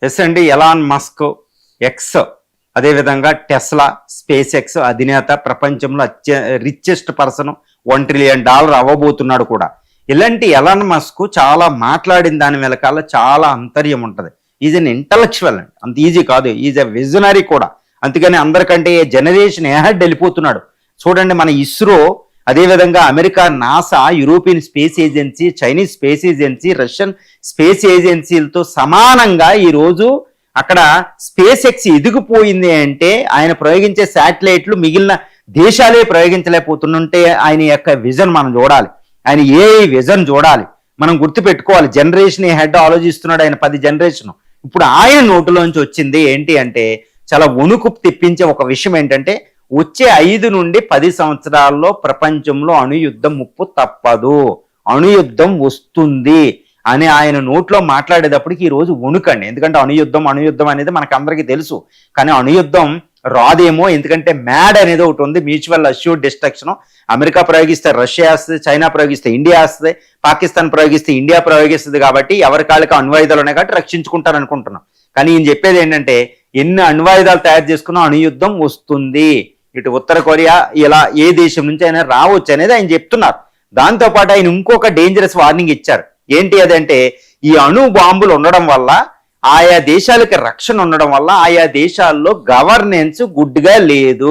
Yes అండి. Elon Musk, X, అదేవిధంగా Tesla, space X అధినేత, ప్రపంచంలో రిచెస్ట్ పర్సన్, $1 ట్రిలియన్ అవ్వబోతున్నాడు కూడా. ఇలాంటి ఎలాన్ మస్క్ చాలా మాట్లాడిన దాని వెనకాల చాలా అంతర్యం ఉంటుంది. ఈజ్ అన్ ఇంటలెక్చువల్ అండి, అంత ఈజీ కాదు. ఈజ్ ఎ విజనరీ కూడా. అందుకని అందరికంటే జనరేషన్ ఎహెడ్ వెళ్ళిపోతున్నాడు. చూడండి, మన ఇస్రో, అదేవిధంగా America NASA, European space agency, Chinese space agency, Russian space ఏజెన్సీలతో సమానంగా ఈరోజు అక్కడ స్పేస్ ఎక్స్ ఎదిగిపోయింది అంటే ఆయన ప్రయోగించే శాటిలైట్లు మిగిలిన దేశాలే ప్రయోగించలేకపోతుంటే ఆయన యొక్క విజన్ మనం చూడాలి. ఆయన ఏ విజన్ చూడాలి, మనం గుర్తుపెట్టుకోవాలి. జనరేషన్ హెడ్ ఆలోచిస్తున్నాడు ఆయన, 10 జనరేషన్. ఇప్పుడు ఆయన నోటులోంచి వచ్చింది ఏంటి అంటే చాలా వణుకు తెప్పించే ఒక విషయం ఏంటంటే, వచ్చే 5 నుండి 10 సంవత్సరాల్లో ప్రపంచంలో అణుయుద్ధం ముప్పు తప్పదు, అణుయుద్ధం వస్తుంది అని ఆయన నోట్లో మాట్లాడేటప్పటికి ఈ రోజు వణుకండి. ఎందుకంటే అణుయుద్ధం అనేది మనకు అందరికీ తెలుసు. కానీ అణుయుద్ధం రాదేమో, ఎందుకంటే మ్యాడ్ అనేది ఒకటి ఉంది, మ్యూచువల్ అష్యూర్డ్ డిస్ట్రక్షన్. అమెరికా ప్రయోగిస్తే రష్యా వస్తుంది, చైనా ప్రయోగిస్తే ఇండియా వస్తుంది, పాకిస్తాన్ ప్రయోగిస్తే ఇండియా ప్రయోగిస్తుంది. కాబట్టి ఎవరి కాళ్ళకి అణ్వాయుధాలు ఉన్నాయి కాబట్టి రక్షించుకుంటారు అనుకుంటున్నాం. కానీ ఈయన చెప్పేది ఏంటంటే, ఎన్ని అణ్వాయుధాలు తయారు చేసుకున్నా అణుయుద్ధం వస్తుంది, ఇటు ఉత్తర కొరియా ఇలా ఏ దేశం నుంచి అయినా రావచ్చు అనేది ఆయన చెప్తున్నారు. దాంతోపాటు ఆయన ఇంకొక డేంజరస్ వార్నింగ్ ఇచ్చారు. ఏంటి అదంటే, ఈ అణు బాంబులు ఉండడం వల్ల, ఆయా దేశాలకి రక్షణ ఉండడం వల్ల ఆయా దేశాల్లో గవర్నెన్స్ గుడ్గా లేదు.